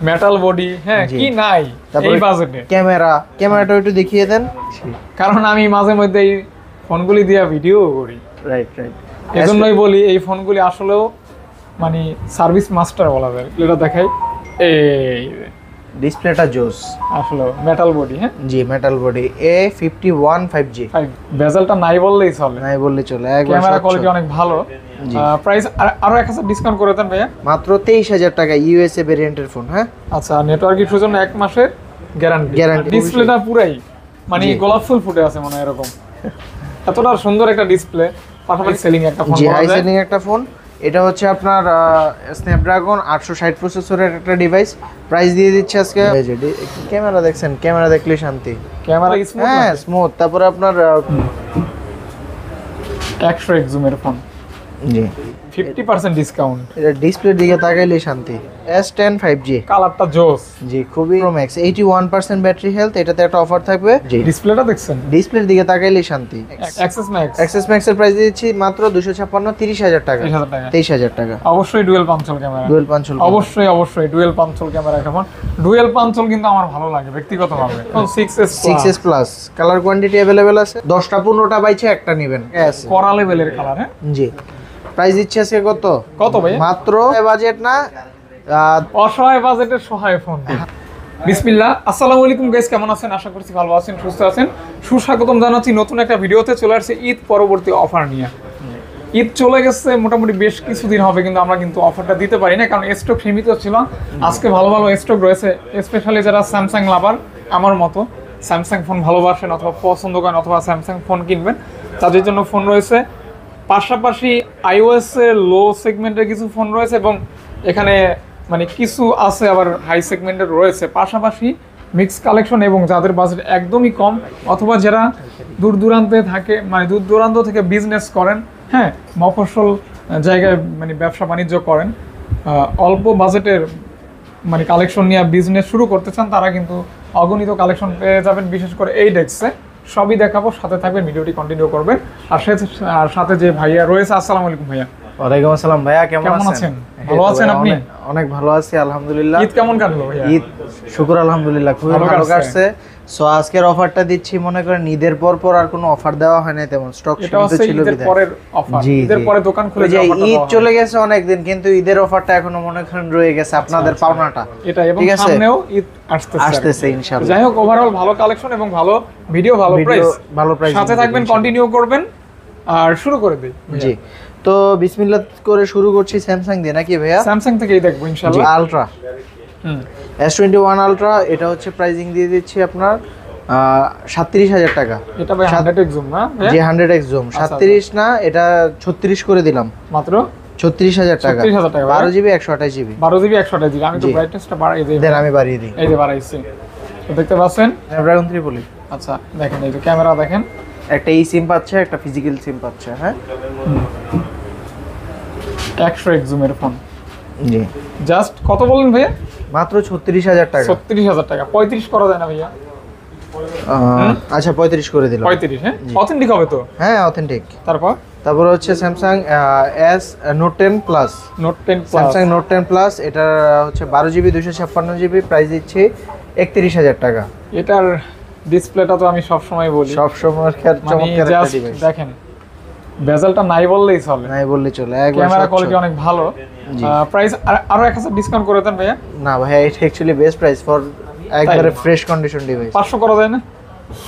Metal body, হ্যাঁ কি নাই এই বাজেটে। ক্যামেরাটা একটু দেখিয়ে দেন, কারণ আমি মাঝে মধ্যে এই ফোনগুলি দিয়ে ভিডিও করি। রাইট। এজন্যই বলি এই ফোনগুলি আসলেও মানে সার্ভিস মাস্টার বলা যায়। এটা দেখাই, এই ডিসপ্লেটা জোস, আসলে মেটাল বডি। হ্যাঁ জি, মেটাল বডি A51 5G। বেজেলটা নাই বললেই চলে, ক্যামেরা কোয়ালিটি অনেক ভালো। প্রাইস আরো 1000 ডিসকাউন্ট করে দেন ভাইয়া। মাত্র 23000 টাকা ইউএসএ ভেরিয়েন্টের ফোন। হ্যাঁ আচ্ছা, নেটওয়ার্ক ইস্যুর জন্য 1 মাসের গ্যারান্টি। ডিসপ্লেটা পুরাই মানে গোলাপ ফুল ফুটে আছে মনে হয়, এরকম এতটা সুন্দর একটা ডিসপ্লে। পাশাপাশি সেলিং একটা ফোন, হাই সেলিং একটা ফোন। এটা হচ্ছে আপনার স্ন্যাপড্রাগন 860 প্রসেসরের একটা ডিভাইস। প্রাইস দিয়ে দিচ্ছে আজকে। ক্যামেরা দেখছেন, ক্যামেরা দেখলে শান্তি, ক্যামেরা স্মুথ, হ্যাঁ স্মুথ। তারপরে আপনার 100x জুমের ফোন, জি 50% ডিসকাউন্ট। এটা ডিসপ্লের দিকে তাকাইলে শান্তি। S10 5G, কালারটা জোস, জি খুবই প্রো ম্যাক্স, 81% ব্যাটারি হেলথ। এটাতে একটা অফার থাকবে। জি ডিসপ্লেটা দেখছেন, ডিসপ্লের দিকে তাকাইলে শান্তি। অ্যাক্সেস ম্যাক্স এর প্রাইস দিচ্ছি মাত্র 256 30000 টাকা, 23000 টাকা। অবশ্যই ডুয়াল পাঞ্চল ক্যামেরা, অবশ্যই ডুয়াল পাঞ্চল ক্যামেরা একটা ফোন। ডুয়াল পাঞ্চল কিন্তু আমার ভালো লাগে ব্যক্তিগতভাবে। 6s plus colour quantity available আছে। 10টা 15টা বাইছে একটা নেবেন, করা লেভেলের কালার। হ্যাঁ জি। প্রাইস দিচ্ছে আজকে কত ভাই? মাত্র বাজেট না, অসহায় বাজেটের সহায় ফোন। বিসমিল্লাহ, আসসালামু আলাইকুম গাইস, কেমন আছেন? আশা করছি ভালো আছেন, সুস্থ আছেন। সুস্বাগতম জানাচ্ছি নতুন একটা ভিডিওতে। চলে আসছে ঈদ পরবর্তী অফার নিয়ে। ঈদ চলে গেছে মোটামুটি বেশ কিছুদিন হবে, কিন্তু আমরা কিন্তু অফারটা দিতে পারি না, কারণ স্টক সীমিত ছিল। আজকে ভালো ভালো স্টক রয়েছে, স্পেশালি যারা স্যামসাং লাভার আমার মতো, স্যামসাং ফোন ভালোবাসেন অথবা পছন্দ করেন অথবা স্যামসাং ফোন কিনবেন, তাদের জন্য ফোন রয়েছে। পাশাপাশি iOS এর লো সেগমেন্টের কিছু ফোন রয়েছে এবং এখানে মানে কিছু আছে আবার হাই সেগমেন্টের রয়েছে। পাশাপাশি মিক্স কালেকশন, এবং যাদের বাজেট একদমই কম অথবা যারা দূর দূরান্তে থাকে, মানে দূর দূরান্ত থেকে বিজনেস করেন, হ্যাঁ মফস্বল জায়গায় মানে ব্যবসা বাণিজ্য করেন, অল্প বাজেটের মানে কালেকশন নিয়ে বিজনেস শুরু করতে চান, তারা কিন্তু অগণিত কালেকশন পেয়ে যাবেন, বিশেষ করে এই ডেস্কে। সবই দেখাবো, সাথে থাকবেন, ভিডিওটি কন্টিনিউ করবেন। আর সাথে যে ভাইয়া রয়েছে, আসসালামু আলাইকুম ভাইয়া। ওয়ালাইকুম আসসালাম ভাইয়া, কেমন আছেন? ভালো আছেন আপনি? অনেক ভালো আছি আলহামদুলিল্লাহ। ঈদ কেমন কাটলো ভাইয়া? ঈদ শুকর আলহামদুলিল্লাহ খুবই ভালো কাটছে। সো আজকের অফারটা দিচ্ছি, মনে করেন ঈদের পর আর কোনো অফার দেওয়া হয় না তেমন, স্টক সীমিত ছিল। ঈদের পরের অফার, ঈদের পরে দোকান খুলে যে ঈদ চলে গেছে অনেক দিন, কিন্তু ঈদের অফারটা এখনো মনে করেন রয়ে গেছে আপনাদের পাওনাটা। এটা এবং সামনেও ঈদ আসতেছে ইনশাআল্লাহ। যাই হোক, ওভারঅল ভালো কালেকশন এবং ভালো ভিডিও, ভালো প্রাইস, সাথে থাকবেন, কন্টিনিউ করবেন। আর শুরু করে দেই। জি, তো বিসমিল্লাহ করে শুরু করছি স্যামসাং দিয়ে, নাকি ভাইয়া? স্যামসাং থেকেই দেখবো ইনশাআল্লাহ। আলট্রা S21 আলট্রা, এটা হচ্ছে প্রাইসিং দিয়ে দিচ্ছি আপনার 37000 টাকা। এটা ভাই 100x জুম না? জি 100x জুম, 37 না, এটা 36 করে দিলাম মাত্র 36000 টাকা। 12GB 128GB, 12GB 128GB। আমি তো ব্রাইটনেসটা বাড়িয়ে দেই, দেন আমি বাড়িয়ে দিই। এই যে বাড়াইছি, তো দেখতে পাচ্ছেন Snapdragon 3 বলি। আচ্ছা দেখেন, এই যে ক্যামেরা দেখেন, একটা ই সিম পাচ্ছে, একটা ফিজিক্যাল সিম পাচ্ছে। হ্যাঁ 100x জুমের ফোন। জি জাস্ট কত বলেন ভাইয়া? মাত্র 36000 টাকা। 36000 টাকা। 35 করা যায় না ভাইয়া? আচ্ছা 35 করে দিলাম। 35, হ্যাঁ অথেন্টিক হবে তো? হ্যাঁ অথেন্টিক। তারপর হচ্ছে Samsung Note 10 plus. Samsung Note 10 plus, এটা হচ্ছে 12GB 256GB, প্রাইস দিচ্ছি 31000 টাকা। এটার ডিসপ্লেটা তো আমি সব সময় বলি, চমৎকার একটা ডিভাইস। দেখেন বেজেলটা নাই বললেই চলে, ক্যামেরা কোয়ালিটি অনেক ভালো। প্রাইস আরো 1000 ডিসকাউন্ট করে দেন ভাইয়া। না ভাইয়া, এটা অ্যাকচুয়ালি বেস্ট প্রাইস ফর একবারে ফ্রেশ কন্ডিশন ডিভাইস। 500 করা যায় না?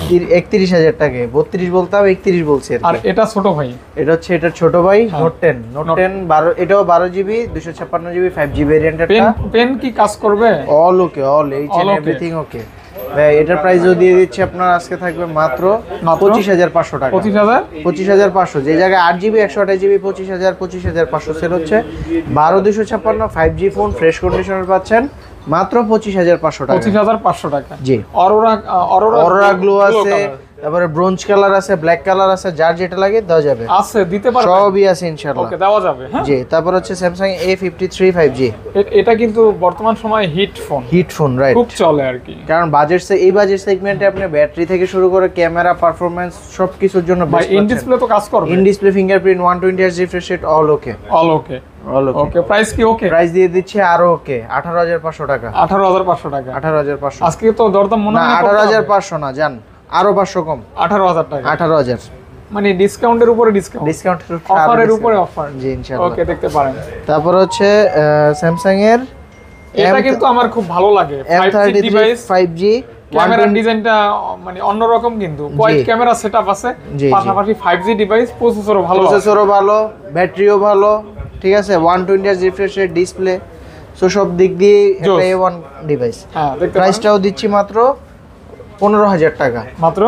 31000 টাকা। 32 বলতাম, 31 বলছি। আর এটা ছোট ভাই, এটা হচ্ছে এটার ছোট ভাই Note 10 12, এটাও 12GB 256GB 5G ভেরিয়েন্টের। পেন কি কাজ করবে? All okay, all H and everything okay. ভাই এটার প্রাইসও দিয়ে দিচ্ছি আপনার, আজকে থাকবে মাত্র 25500 টাকা। 25500, যে জায়গায় 8GB 128GB 25500 সেল হচ্ছে। 12256 5G ফোন ফ্রেশ কন্ডিশনের পাচ্ছেন মাত্র 25500 টাকা। 25500 টাকা। জি, অরোরা গ্লো আছে, তারপরে ব্রোঞ্জ কালার আছে, ব্ল্যাক কালার আছে, যার যেটা লাগে দেওয়া যাবে, আছে দিতে পারবে, সবই আছে ইনশাআল্লাহ। ওকে, দেওয়া যাবে। হ্যাঁ জি, তারপর হচ্ছে স্যামসাং A53 5G। এটা কিন্তু বর্তমান সময়ে হিট ফোন, রাইট, খুব চলে আর কি, কারণ এই বাজেট সেগমেন্টে আপনি ব্যাটারি থেকে শুরু করে ক্যামেরা পারফরম্যান্স সবকিছুর জন্য ভাই ইন ডিসপ্লে তো কাজ করবে। In display fingerprint 120Hz refresh rate, all okay. All okay. Okay, price কি ওকে? প্রাইস দিয়ে দিচ্ছি আরো ওকে 18500 টাকা। 18500 টাকা। 18500 আজকে তো দরদাম মনে না, হয় 18500 না, জান আরো 500 কম, 18000 টাকা। 18000 মানে ডিসকাউন্টের উপরে ডিসকাউন্ট, ডিসকাউন্টের অফারের উপরে অফার। জি ইনশাআল্লাহ। ওকে, দেখতে পারেন। তারপর হচ্ছে স্যামসাং এর এটা কিন্তু আমার খুব ভালো লাগে, 5G ডিভাইস, 5G ক্যামেরার ডিজাইনটা মানে অন্যরকম, কিন্তু কোয়াড ক্যামেরা সেটআপ আছে, পাশাপাশি 5G ডিভাইস, প্রসেসরও ভালো, প্রসেসরও ভালো, ব্যাটারিও ভালো, ঠিক আছে, 120 Hz refresh rate, display, so সব দিক দিয়ে একটা A1 ডিভাইস। হ্যাঁ, দেখতে পারেন। প্রাইসটাও দিচ্ছি মাত্র 15000 টাকা, মাত্র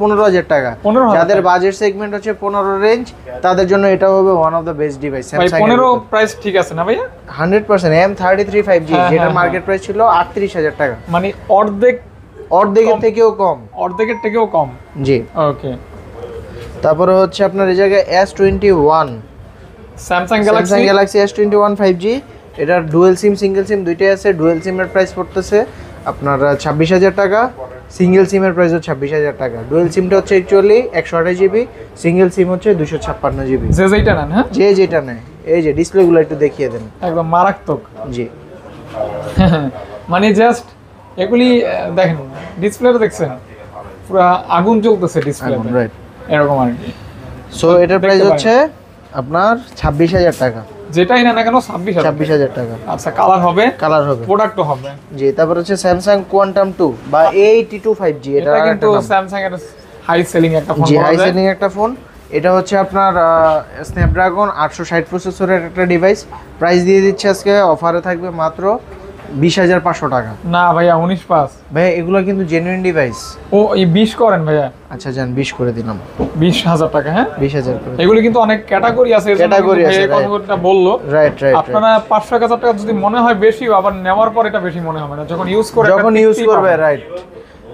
15000 টাকা। 15000 যাদের বাজেট সেগমেন্ট হচ্ছে 15 রেঞ্জ, তাদের জন্য এটা হবে one of the best device ভাই। স্যামসাং 15 প্রাইস ঠিক আছে না ভাইয়া? 100% M33 5G, যেটা মার্কেট প্রাইস ছিল 38000 টাকা, মানে অর্ধেকের থেকেও কম, অর্ধেকের থেকেও কম। জি। ওকে, তারপরে হচ্ছে আপনার এই জায়গায় S21, Samsung Samsung Galaxy Galaxy S21 5G, এটার ডুয়েল সিম সিঙ্গেল সিম দুইটাই আছে। ডুয়েল সিমের প্রাইস পড়তেছে আপনার 26000 টাকা, সিঙ্গেল সিমের প্রাইস হচ্ছে 26000 টাকা। ডুয়েল সিমটা হচ্ছে অ্যাকচুয়ালি 128 জিবি, সিঙ্গেল সিম হচ্ছে 256 জিবি। যে যেটা নেন, হ্যাঁ, যে যেটা নেয়। এই যে ডিসপ্লেগুলো একটু দেখিয়ে দেন, একদম মারাত্মক। জি। মানে জাস্ট এগুলি দেখেন, ডিসপ্লেটা দেখছেন, পুরো আগুন জ্বলতেছে ডিসপ্লেতে, রাইট, এরকম আর কি। সো এটার প্রাইস হচ্ছে আপনার 26000 টাকা, যেটাই না কেন 26000 টাকা। আচ্ছা, কালার হবে, কালার হবে, প্রোডাক্টও হবে। জি। তারপর হচ্ছে স্যামসাং কোয়ান্টাম 2 বা A82 5G, এটা এটা কিন্তু স্যামসাং এর হাই সেলিং একটা ফোন, জি, হাই সেলিং একটা ফোন। এটা হচ্ছে আপনার স্ন্যাপড্রাগন 860 প্রসেসরের একটা ডিভাইস। প্রাইস দিয়ে দিচ্ছে আজকে অফারে থাকবে মাত্র 20500 টাকা। না ভাইয়া, 19 ভাই এগুলো কিন্তু জেনুইন ডিভাইস। ও, এই 20 করেন ভাইয়া। আচ্ছা যান, 20 করে দিলাম, 20000 টাকা। হ্যাঁ, 20000 করে। এগুলো কিন্তু অনেক ক্যাটাগরি আছে, ক্যাটাগরি আছে, এই কথাটা বললো। Right right. আপনারা 500,000 টাকা যদি মনে হয় বেশি, আবার নেওয়ার পর এটা বেশি মনে হবে না, যখন ইউজ করবে, রাইট।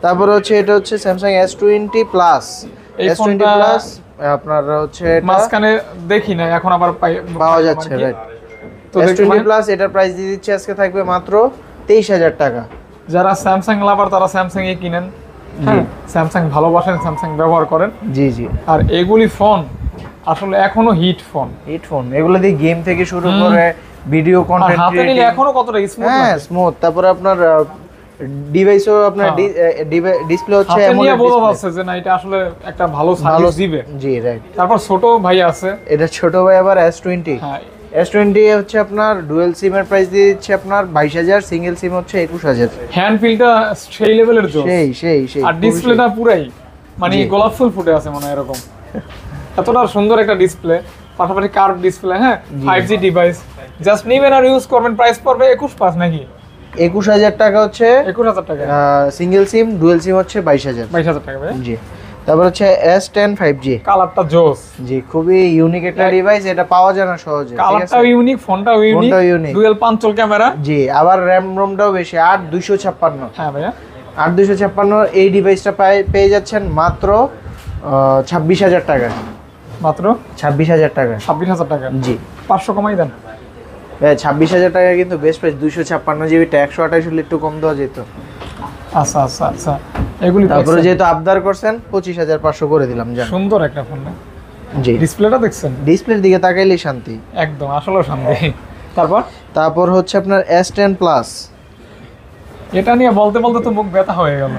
তারপর হচ্ছে এটা হচ্ছে স্যামসাং S20 প্লাস, এই S20 ফোনটা প্লাস আপনার হচ্ছে এটা মাঝখানে দেখি না, এখন আবার পাওয়া যাচ্ছে, রাইট। তো S20 প্লাস এটার প্রাইস দিয়ে দিচ্ছে আজকে থাকবে মাত্র 23000 টাকা। যারা স্যামসাং লাভার তারা স্যামসাং এ কিনেন, হ্যাঁ, স্যামসাং ভালোবাসেন, স্যামসাং ব্যবহার করেন। জি জি। আর এগুলি ফোন আসলে এখনো হিট ফোন, এগুলো দিয়ে গেম থেকে শুরু করে ভিডিও কন্টেন্ট হাতে নিলে এখনো কতটা স্মুথ, হ্যাঁ স্মুথ। তারপরে আপনার ডিভাইসও আপনার ডিসপ্লে হচ্ছে হাতে এমন নিয়ে বোঝা যাচ্ছে যে না, এটা আসলে একটা ভালো সার্ভিস দিবে। জি রাইট। তারপর ছোট ভাই আছে, এটা ছোট ভাই আবার S20। হ্যাঁ, S20 হচ্ছে আপনার ডুয়েল সিমের প্রাইস দিয়ে দিচ্ছে আপনার 22000, সিঙ্গেল সিম হচ্ছে 21000। হ্যান্ড ফিলটা সেই লেভেলের জোর, সেই আর ডিসপ্লেটা পুরাই মানে গোলাপ ফুল ফুটে আছে মনে হয়, এরকম এতটা সুন্দর একটা ডিসপ্লে, পাশাপাশি কার্ভ ডিসপ্লে, হ্যাঁ, 5G ডিভাইস। জাস্ট নিবেন আর ইউজ করবেন। প্রাইস পড়বে 21,500 নাকি? 21000 টাকা হচ্ছে 21000 টাকা। সিঙ্গেল সিম, ডুয়েল সিম হচ্ছে 22000। 22000 টাকা ভাই। জি। তারপর হচ্ছে S10 5G, কালারটা জোস, জি, খুবই ইউনিক একটা ডিভাইস, এটা পাওয়া যায় না সহজে। কালারটাও ইউনিক, ফোনটাও ইউনিক, ডুয়াল পাঞ্চল ক্যামেরা, জি, আবার র‍্যাম রোমটাও বেশি, 8256। হ্যাঁ ভাইয়া, 8256 এই ডিভাইসটা পেয়ে যাচ্ছেন মাত্র 26000 টাকা, মাত্র 26000 টাকা। 26000 টাকা, জি। 500 কমাই দেন। 26000 টাকা কিন্তু বেস্ট প্রাইস। 256 জিবিটা 128 হলে একটু কম দেওয়া যেত। আচ্ছা আচ্ছা আচ্ছা, এগুলি তারপরে যেহেতু আবদার করছেন 25500 করে দিলাম। জান, সুন্দর একটা ফোন না? জি। ডিসপ্লেটা দেখছেন, ডিসপ্লের দিকে তাকাইলেই শান্তি, একদম আসলে শান্তি। তারপর হচ্ছে আপনার S10 প্লাস, এটা নিয়ে বলতে বলতে তো মুখ ব্যথা হয়ে গেল।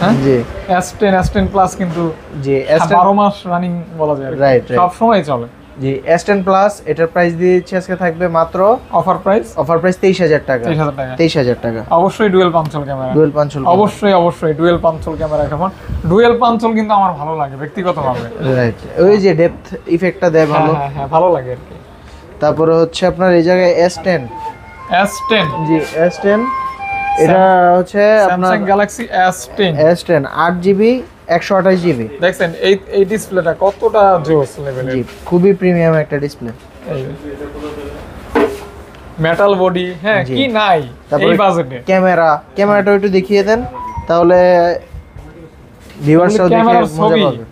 হ্যাঁ, জি। S10 প্লাস কিন্তু জি, 12 মাস রানিং বলা যায়, রাইট, সব সময় চলে। জি, S10 প্লাস এটার প্রাইস দিয়ে দিচ্ছে আজকে থাকবে মাত্র অফার প্রাইস 23000 টাকা। 23000 টাকা। অবশ্যই ডুয়াল পাঞ্চল ক্যামেরা, অবশ্যই ডুয়াল পাঞ্চল ক্যামেরা একটা ফোন। ডুয়াল পাঞ্চল কিন্তু আমার ভালো লাগে ব্যক্তিগতভাবে, রাইট। ওই যে ডেপথ ইফেক্টটা দেয় ভালো, হ্যাঁ ভালো লাগে আর কি। তারপরে হচ্ছে আপনার এই জায়গায় S10, জি, S10 এটা হচ্ছে আপনার Samsung Galaxy S10 8GB 128GB। দেখছেন এই ডিসপ্লেটা কতটা জোস লেভেলের, জি, খুবই প্রিমিয়াম একটা ডিসপ্লে। মেটাল বডি, হ্যাঁ, কি নাই এই বাজেটে। ক্যামেরাটা একটু দেখিয়ে দেন, তাহলে ভিউয়ার্সরাও দেখে মজা পাবে।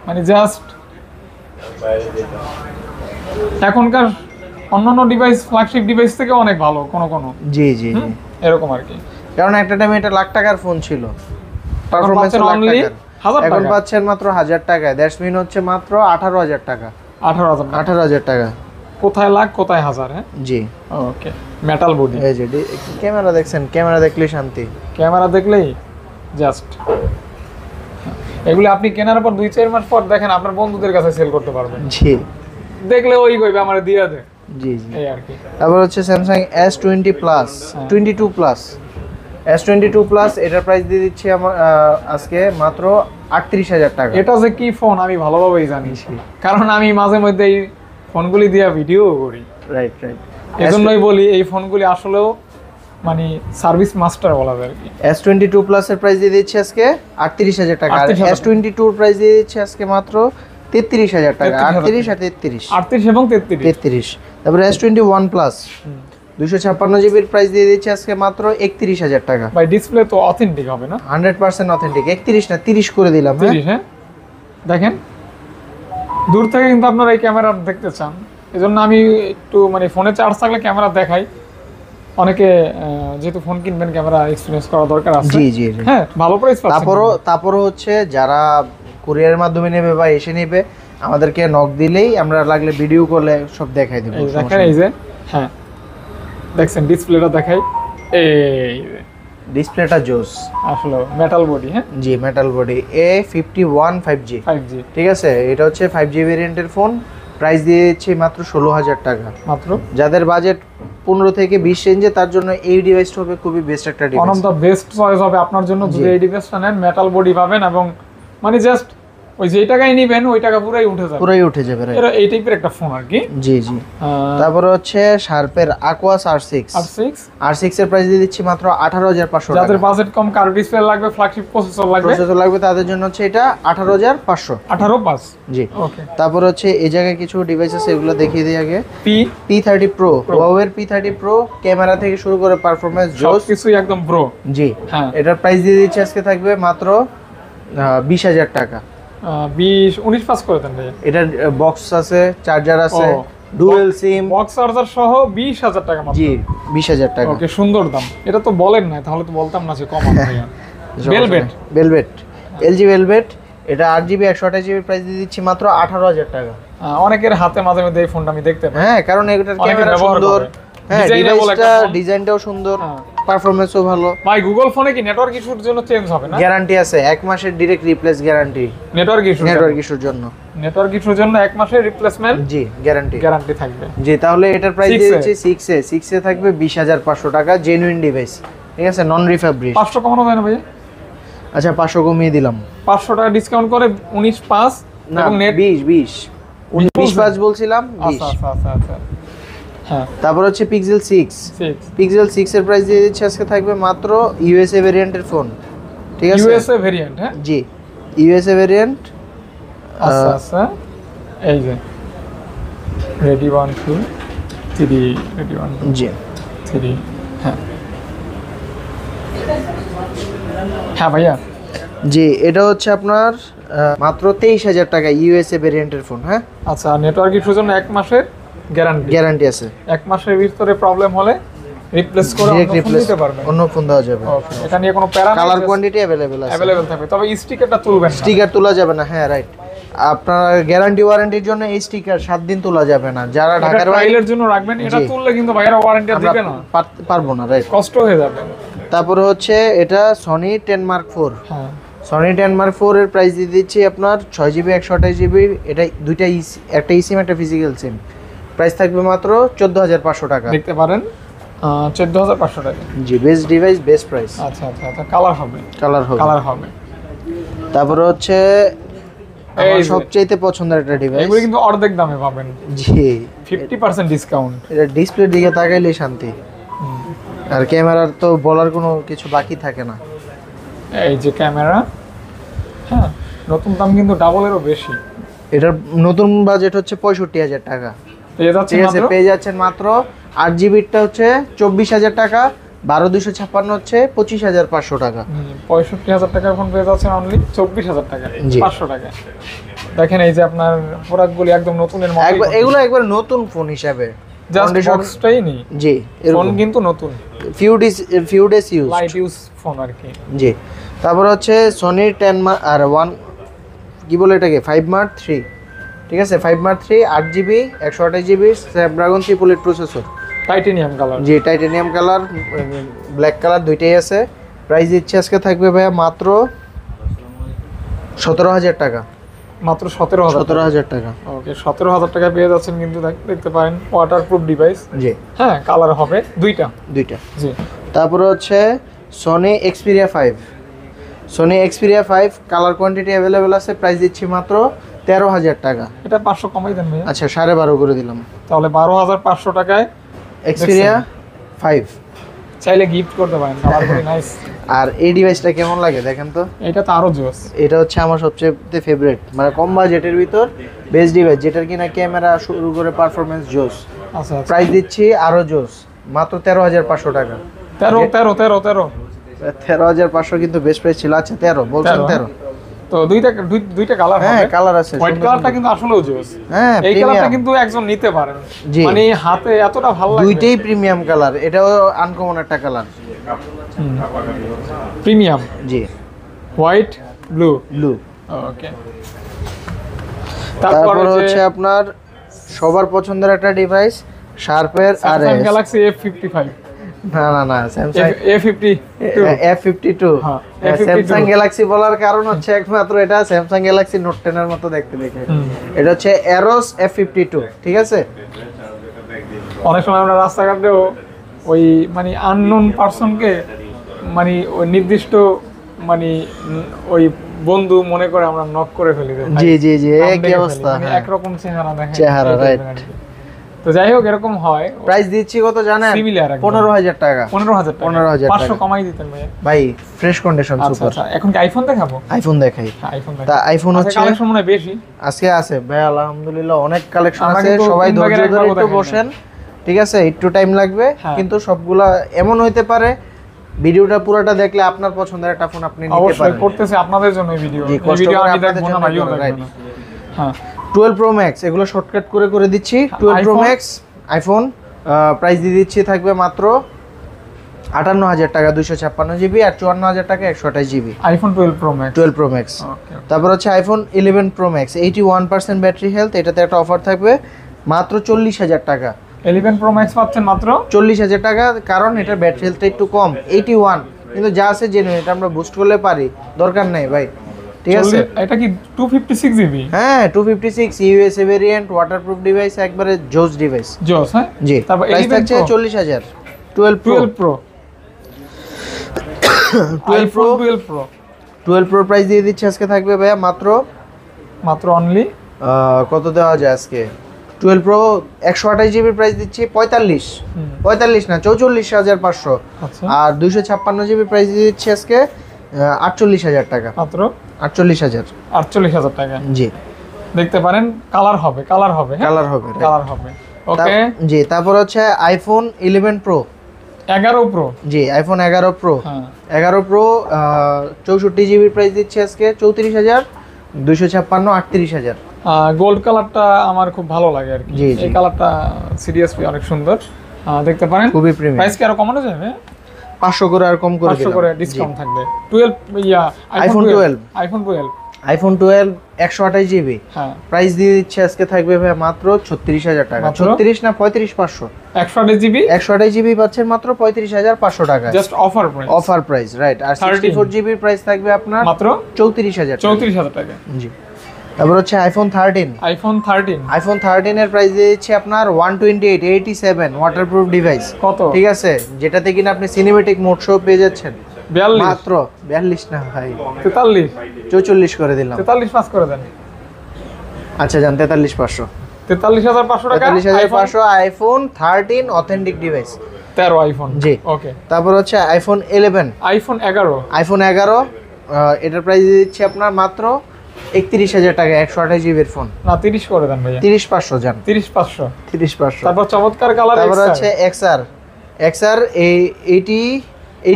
মানে জাস্ট এখনকার অন্যান্য ডিভাইস, ফ্ল্যাগশিপ ডিভাইস থেকে অনেক ভালো কোন জি জি জি, এরকম আর কি। কারণ একটা টাইমে এটা লাখ টাকার ফোন ছিল, এখন পাচ্ছেন মাত্র 1000 টাকায়। দ্যাটস মিন হচ্ছে মাত্র 18000 টাকা। 18000 টাকা। কোথায় লাখ কোথায় হাজার। হ্যাঁ জি ওকে, মেটাল বডি। এই যে ক্যামেরা দেখছেন, ক্যামেরা দেখলে শান্তি, ক্যামেরা দেখলেই জাস্ট। এগুলো আপনি কেনার পর 2-4 মাস পর দেখেন আপনার বন্ধুদের কাছে সেল করতে পারবেন। জি দেখলে ওই কইবে আমারে দিয়া দে। জি জি। এই আর কি। তারপর হচ্ছে Samsung S20 plus, 22 plus, S22 plus, এটার প্রাইস দিয়ে দিচ্ছি আমার আজকে মাত্র 38,000 টাকা। এটা যে কি ফোন আমি ভালোভাবেই জানি, কারণ আমি মাঝে মধ্যে এই ফোনগুলি দিয়ে ভিডিও করি। Right right. এজন্যই বলি এই ফোনগুলি আসলেও মানে সার্ভিস মাস্টার বলা যায় আর কি। S22 প্লাস এর প্রাইস দিয়ে দিচ্ছি আজকে 38,000 টাকা, আর 38,000 S22 এর প্রাইস দিয়ে দিচ্ছি আজকে মাত্র 33,000 টাকা। 38 আর 33, 38 এবং 33। 33। তারপরে S21 প্লাস 256 জিবির প্রাইস দিয়ে দিচ্ছি আজকে মাত্র 31,000 টাকা। ভাই ডিসপ্লে তো অথেন্টিক হবে না? 100% অথেন্টিক। 31 না 30 করে দিলাম। 30। হ্যাঁ দেখেন দূর থেকে কিন্তু আপনারা এই ক্যামেরা দেখতে চান, এজন্য আমি একটু মানে ফোনে চার্জ থাকলে ক্যামেরা দেখাই। অনেকে যেহেতু ফোন কিনবেন ক্যামেরা এক্সপেরিয়েন্স করা দরকার আছে। জি জি। হ্যাঁ ভালো প্রাইস পাচ্ছেন। তারপরও হচ্ছে যারা কুরিয়ারের মাধ্যমে নেবে বা এসে নেবে আমাদেরকে নক দিলেই আমরা লাগলে ভিডিও করলে সব দেখাই দেব। দেখেন এই যে, হ্যাঁ দেখছেন ডিসপ্লেটা দেখাই, এই ডিসপ্লেটা জোস, আসলে মেটাল বডি। হ্যাঁ জি metal body, A51 5G। 5G ঠিক আছে, এটা হচ্ছে 5G ভেরিয়েন্টের ফোন। প্রাইস দিয়ে দিচ্ছি মাত্র 16,000 টাকা মাত্র। যাদের বাজেট 15 থেকে 20 রেঞ্জে তার জন্য এই ডিভাইসটা হবে খুবই বেস্ট একটা device. One of the best choice হবে আপনার জন্য যদি এই ডিভাইসটা নেন। মেটাল বডি পাবেন এবং মানে জাস্ট ওই যে টাকায় নেবেন ওই টাকা পুরাই উঠে যাবে, পুরাই উঠে যাবে। এটা এই টাইপের একটা ফোন আর কি। জি জি। তারপর হচ্ছে শার্পের Aquos R6। R6 এর প্রাইস দিয়ে দিচ্ছি মাত্র 18,500 টাকা। যাদের বাজেট কম, কার্ভ ডিসপ্লে লাগবে, ফ্ল্যাগশিপ প্রসেসর লাগবে তাদের জন্য হচ্ছে এটা 18,500। 18,500। জি ওকে। তারপর হচ্ছে এই জায়গায় কিছু ডিভাইস আছে, এগুলো দেখিয়ে দিই আগে। P30 Pro, Huawei P30 Pro, camera থেকে শুরু করে পারফরম্যান্স জোস, কিছুই একদম ব্রো। জি হ্যাঁ। এটার প্রাইস দিয়ে দিচ্ছি আজকে থাকবে মাত্র 20,000 টাকা। 19 পাস করে দেন ভাই। এটার বক্স আছে, চার্জার আছে, ডুয়াল সিম, বক্স চার্জার সহ 20,000 টাকা মাত্র। জি 20,000 টাকা। ওকে সুন্দর দাম। এটা তো বলেন না, তাহলে তো বলতাম না যে কম আছে। ভেলভেট, LG ভেলভেট, এটা 8GB 128GB প্রাইস দিয়ে দিচ্ছি মাত্র 18,000 টাকা। অনেকের হাতে মাঝে মধ্যে এই ফোনটা আমি দেখতে পাই। হ্যাঁ কারণ এটার ক্যামেরা সুন্দর, হ্যাঁ ডিভাইসটা ডিজাইনটাও সুন্দর, পারফরম্যান্সও ভালো। ভাই গুগল ফোনে কি নেটওয়ার্ক ইস্যুর জন্য চেঞ্জ হবে না? গ্যারান্টি আছে 1 মাসের ডাইরেক্ট রিপ্লেস গ্যারান্টি। নেটওয়ার্ক ইস্যুর জন্য 1 মাসের রিপ্লেসমেন্ট জি গ্যারান্টি থাকবে। জি তাহলে এটার প্রাইস দিয়েছি 6 এ থাকবে 20,500 টাকা, জেনুইন ডিভাইস। ঠিক আছে, নন রিফাবরিশ। 500 কমানো যায় না ভাই? আচ্ছা 500 কমিয়ে দিলাম, 500 টাকা ডিসকাউন্ট করে 19,500 এবং নেট 20 19,500 বলছিলাম 20। আচ্ছা হ্যাঁ। তারপর হচ্ছে Pixel 6 এর প্রাইস দিয়ে দিচ্ছি আজকে থাকবে মাত্র USA ভেরিয়েন্টের ফোন। ঠিক আছে, USA ভেরিয়েন্ট। হ্যাঁ জি USA ভেরিয়েন্ট। আচ্ছা এই যে রেডি 1 2 3 রেডি 1 জি 3। হ্যাঁ হ্যাঁ ভাইয়া। জি এটা হচ্ছে আপনার মাত্র 23,000 টাকা USA ভেরিয়েন্টের ফোন। হ্যাঁ আচ্ছা, নেটওয়ার্ক ইস্যুর জন্য 1 মাসের গ্যারান্টি আছে। 1 মাসের ভিতরে প্রবলেম হলে রিপ্লেস করে অন্য ফোন দিতে পারবেন, অন্য ফোন দেওয়া যাবে। ওকে, এটা নিয়ে কোনো প্যারা নেই। কালার কোয়ান্টিটি अवेलेबल থাকবে, তবে স্টিকারটা তুলবেন না। স্টিকার তোলা যাবে না। হ্যাঁ রাইট, আপনার গ্যারান্টি ওয়ারেন্টির জন্য এই স্টিকার 7 দিন তোলা যাবে না। যারা ঢাকার ট্রায়ালের জন্য রাখবেন, এটা তুললে কিন্তু ভাইরা ওয়ারেন্টি দিবে না, পারবো না। রাইট, কষ্ট হয়ে যাবে। তারপরে হচ্ছে এটা Sony 10 Mark 4। হ্যাঁ Sony 10 Mark 4 এর প্রাইস দিয়ে দিচ্ছি আপনার 6GB 128GB, এটা দুইটা একটা eSIM একটা ফিজিক্যাল সিম। প্রাইস থাকবে মাত্র 14,500 টাকা। দেখতে পারেন 14,500 টাকা। জি বেস্ট ডিভাইস, বেস্ট প্রাইস। আচ্ছা কালার হবে। তারপরে হচ্ছে আমার সবচেয়ে পছন্দের একটা ডিভাইস, এগুলো কিন্তু অর্ধেক দামে পাবেন। জি 50% ডিসকাউন্ট। এটা ডিসপ্লের দিকে তাকাইলেই শান্তি, আর ক্যামেরার তো বলার কোনো কিছু বাকি থাকে না। এই যে ক্যামেরা, হ্যাঁ নতুন দাম কিন্তু ডাবলেরও বেশি। এটার নতুন বাজেট হচ্ছে 65,000 টাকা। পেয়ে যাচ্ছেন মাত্র 8GBটা হচ্ছে 24,000 টাকা, 12/256 হচ্ছে 25,500 টাকা। 65,000 টাকার ফোন পেয়ে যাচ্ছেন অনলি 24,000 টাকা, 500 টাকা। দেখেন এই যে আপনার প্রোডাক্টগুলি একদম নতুনের মতো, এগুলো একবার নতুন ফোন হিসাবে জাস্ট বক্সটাই নেই। জি ফোন কিন্তু নতুন, few days use, light use phone আর কি। জি তারপর হচ্ছে Sony 10 আর 1 কি বলে এটাকে 5 Mark 3 ঠিক আছে 5 mark 3 8GB 128GB Snapdragon 888 processor, titanium colour. জি টাইটেনিয়াম কালার, ব্ল্যাক কালার দুইটাই আছে। প্রাইস দিচ্ছে আজকে থাকবে ভাইয়া মাত্র 17,000 টাকা। মাত্র 17,000 টাকা। ওকে 17,000 টাকা পেয়ে যাচ্ছেন কিন্তু দেখতে পারেন ওয়াটারপ্রুফ ডিভাইস। জি হ্যাঁ কালার হবে দুইটা। জি। তারপরে হচ্ছে Sony Xperia 5, Sony Xperia 5 colour quantity available আছে। প্রাইস দিচ্ছি মাত্র 13,000 টাকা। এটা 500 কমাই দেন ভাই। আচ্ছা 12.5 করে দিলাম, তাহলে 12,500 টাকায় এক্সপিরিয়া 5 চাইলে গিফট করতে পারেন, কালার খুবই নাইস। আর এই ডিভাইসটা কেমন লাগে দেখেন তো। এটা তো আরো জোস। এটা হচ্ছে আমার সবচেয়ে ফেভারিট, মানে কম বাজেটের ভিতর বেস্ট ডিভাইস, যেটার কিনা ক্যামেরা শুরু করে পারফরম্যান্স জোস। আচ্ছা প্রাইস দিচ্ছি আরো জোস, মাত্র 13,500 টাকা। 13,500 কিন্তু বেস্ট প্রাইস ছিল। আচ্ছা 13 বলছেন 13, তো দুইটা কালার হবে। হ্যাঁ কালার আছে, হোয়াইট কালারটা কিন্তু আসলেও জোস। হ্যাঁ এই কালারটা কিন্তু একজন নিতে পারেন, মানে হাতে এতটা ভালো লাগে। দুইটাই প্রিমিয়াম কালার, এটাও আনকমন একটা কালার। প্রিমিয়াম, জি হোয়াইট ব্লু। ওকে তারপর হচ্ছে আপনার সবার পছন্দের একটা ডিভাইস শার্পের আর স্যামসাং গ্যালাক্সি F55। না স্যামসাং F52। হ্যাঁ স্যামসাং গ্যালাক্সি বলার কারণ হচ্ছে একমাত্র এটা স্যামসাং গ্যালাক্সি নোট 10 এর মতো দেখতে দেখে। এটা হচ্ছে এরোস F52, ঠিক আছে। অনেক সময় আমরা রাস্তাঘাটেও ওই মানে আননোন পারসনকে মানে ওই নির্দিষ্ট মানে ওই বন্ধু মনে করে আমরা নক করে ফেলি। জি কি অবস্থা, একরকম চেহারা রাইট। তো যাই হোক এরকম হয়। প্রাইস দিচ্ছি কত জানেন? সিমিলার 15,000 টাকা। 15,000 500 কমাই দিতেন ভাই। ভাই ফ্রেশ কন্ডিশন সুপার। আচ্ছা এখন কি আইফোন দেখাবো? আইফোন দেখাই। আইফোন তা আইফোন হচ্ছে কালেকশন মনে বেশি আজকে আছে ভাই, আলহামদুলিল্লাহ অনেক কালেকশন আছে। সবাই ধৈর্য ধরে একটু বসেন, ঠিক আছে, একটু টাইম লাগবে, কিন্তু সবগুলা এমন হইতে পারে ভিডিওটা পুরোটা দেখলে আপনার পছন্দের একটা ফোন আপনি নিতে পারেন। অবশ্যই করতেছি আপনাদের জন্য এই ভিডিও আমি দেখব না, ভাইও দেখব না। হ্যাঁ 12 Pro Max এগুলো শর্টকাট করে দিচ্ছি। 12 Pro Max আইফোন প্রাইস দিয়ে দিচ্ছি থাকবে মাত্র 58,000 টাকা 256GB, আর 54,000 টাকা 128GB। IPhone 12 Pro Max। তারপর হচ্ছে iPhone 11 Pro Max 81% battery health, এটাতে একটা অফার থাকবে মাত্র 40,000 টাকা। 11 Pro Max পাচ্ছেন মাত্র 40,000 টাকা, কারণ এটার ব্যাটারি হেলথটা একটু কম 81, কিন্তু যা আছে জেনুইন, এটা আমরা বুস্ট করলে পারি, দরকার নেই ভাই, ঠিক আছে। এটা কি 256GB? হ্যাঁ 256 ইউএসএ ভেরিয়েন্ট, ওয়াটারপ্রুফ ডিভাইস, একবারে জোস ডিভাইস। জোস, হ্যাঁ জি। তারপর প্রাইস থাকছে 40,000। 12 Pro প্রাইস দিয়ে দিচ্ছে আজকে থাকবে ভাইয়া মাত্র অনলি কত দেওয়া যায় আজকে? 12 Pro 128GB প্রাইস দিচ্ছি 45 না 44,500। আর 256GB প্রাইস দিয়ে দিচ্ছি আজকে 48,000 টাকা। মাত্র 48,000 টাকা। জি দেখতে পারেন, কালার হবে ওকে। জি তারপর হচ্ছে আইফোন 11 Pro 11 Pro। জি আইফোন 11 Pro 64GB প্রাইস দিচ্ছি আজকে 34,000, 256 38,000। গোল্ড কালারটা আমার খুব ভালো লাগে আর কি, এই কালারটা সিরিয়াসলি অনেক সুন্দর, দেখতে পারেন খুবই প্রিমিয়াম। প্রাইস কি আরো কমানো যাবে? 500 করে আর কম করে 500 করে ডিসকাউন্ট থাকবে। আইফোন 12 128GB প্রাইস দিয়ে দিচ্ছে আজকে থাকবে ভাই মাত্র 36,000 টাকা। 36 না 35,500। 128GB পাচ্ছেন মাত্র 35,500 টাকা, জাস্ট অফার প্রাইস রাইট। আর 64GB প্রাইস থাকবে আপনার মাত্র 34,000 টাকা। জি তারপর হচ্ছে আইফোন 13 এর প্রাইস দিয়ে দিচ্ছে আপনার 128/87 ওয়াটারপ্রুফ ডিভাইস। কত? ঠিক আছে, যেটাতে কিনা আপনি সিনেমেটিক মোড সহ পেয়ে যাচ্ছেন 42, মাত্র 42 না ভাই 44 করে দিলাম। 43 পাস করে দেন। আচ্ছা জান 43,500 টাকা 43,500 আইফোন 13 অথেন্টিক ডিভাইস 13 আইফোন। জি ওকে। তারপর হচ্ছে আইফোন 11 আইফোন 11 এটার প্রাইস দিচ্ছি আপনার মাত্র 31,000 টাকা 128GB এর ফোন। না 30 করে দেন ভাই, 30,500 জান 30,500। তারপর চমৎকার কালার তারপর হচ্ছে XR